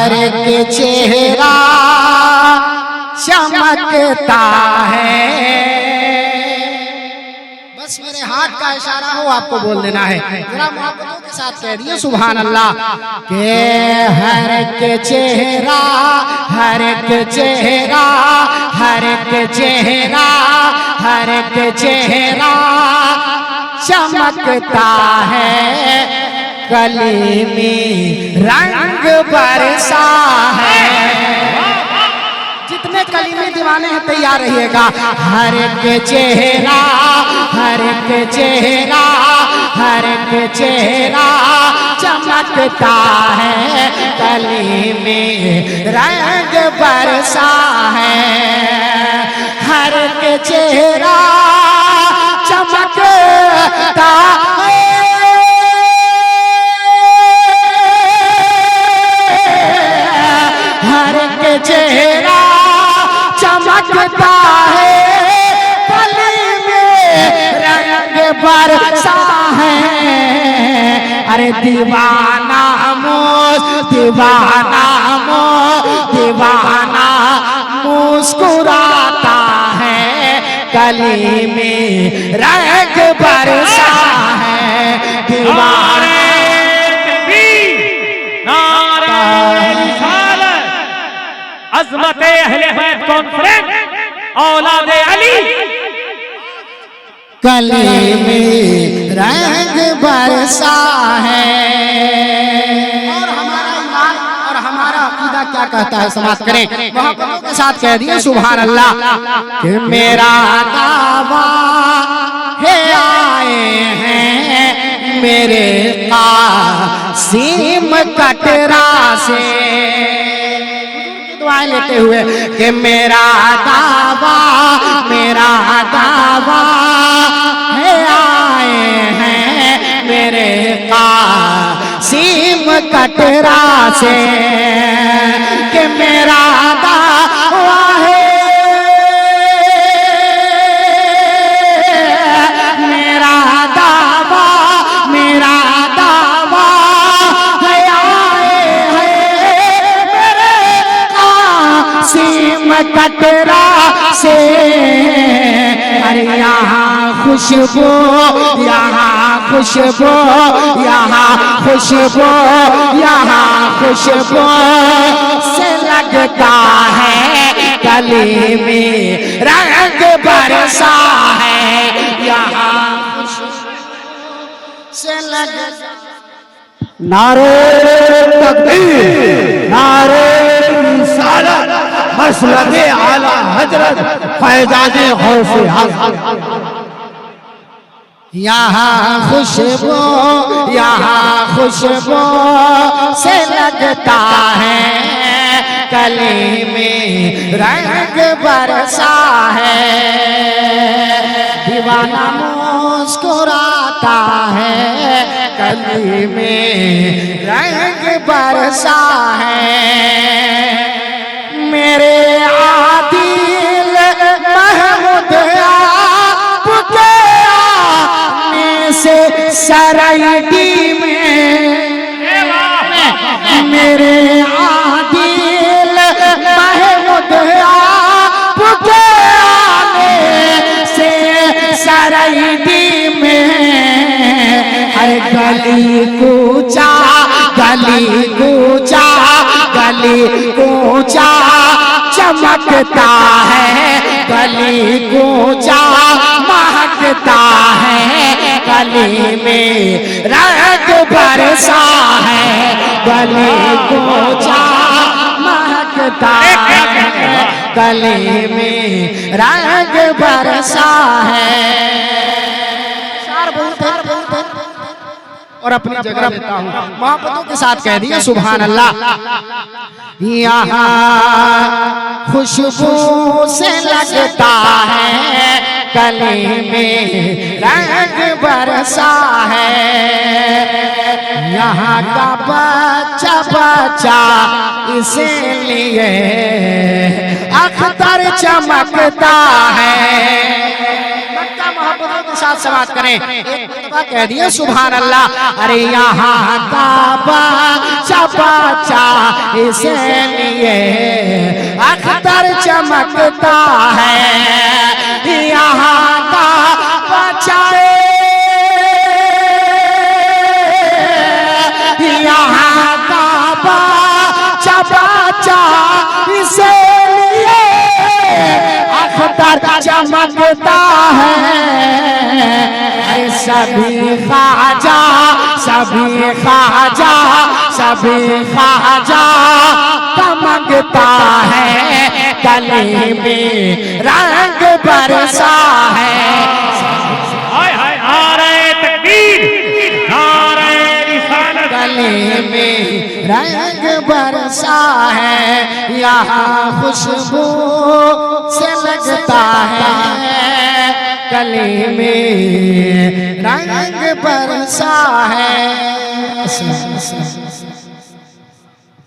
हर एक चेहरा चमकता है। बस मेरे हाथ का इशारा हो आपको बोल देना है, जरा मोहब्बतों के साथ कह दिए सुभान अल्लाह। के हर एक चेहरा, हर एक चेहरा, हर एक चेहरा, हर एक चेहरा चमकता है, कली में रंग बरसा है। जितने कलीमे दीवाने हैं तैयार रहिएगा। हर एक चेहरा, हर एक चेहरा, हर एक चेहरा चमकता है, कली में रंग बरसा है। हर एक चेहरा चमकता है, हर एक चेहरा चमकता है, कली में रंग बरसा है। अरे दीवाना दीवाना दीवाना मुस्कुराता है, कली में रंग बरसा है। दीवाना अज़मत अहले बैत कॉन्फ्रेंस औलाद अली, कली में रंग बरसा है। और हमारा ईमान और हमारा अकीदा क्या कहता है समाप्त करें, मोहब्बतों के साथ कह दिए सुभान अल्लाह। कि मेरा दावा है आए हैं मेरे कासिम कटरा से, दुआएं लेते हुए कि मेरा दावा है आए हैं मेरे कासिम कटरा से। कि मेरा दावा है, मेरा दावा है आए हैं मेरे कासिम कटरा से। अरे यहाँ खुशबू, यहाँ खुशबू, यहाँ खुशबू, यहाँ खुशबू से लगता है, कली में रंग बरसा है। यहाँ खुशबू से लगता। नारे तकबीर, नारे रिसालत, मसलके आला हजरत फैजाने गौसे आज़म। यहाँ खुशबू, यहाँ खुशबू से लगता है, कली में रंग बरसा है। दीवाना मुस्कुराता है, कली में रंग बरसा है। मेरे आदिल महमूद आपके आने से सराइडी में, मेरे आदिल महमूद आपके आने से सराइडी में। हर गली कूचा, गली कूचा, गली कूचा चमकता है, गली कूचा महकता है, गली में रंग बरसा है। गली कूचा महकता है, गली में रंग बरसा है। और अपनी जगह लेता हूँ, मोहब्बतों के साथ कह दिया सुभान अल्लाह। यहाँ खुशबू से लगता है, कली में रंग बरसा है। यहाँ का बच्चा बच्चा इसीलिए अख्तर चमकता है। मोहब्बतों के साथ समाप्त करें। एक मरतबा कह दिए सुभान अल्लाह। अरे यहाँ ताबा चपा चा इसलिए अख्तर चमकता है, यहाँ का बचाए यहाँ का बचा इसलिए अख्तर चमकता है। अरे सभी ख्वाजा चमकता है, गले में रंग बरसा है। हाय हाय नारे तकबीर, नारे रिसालत। गले में रंग बरसा है, यहाँ खुशबू से लगता है, गले में रंग बरसा है।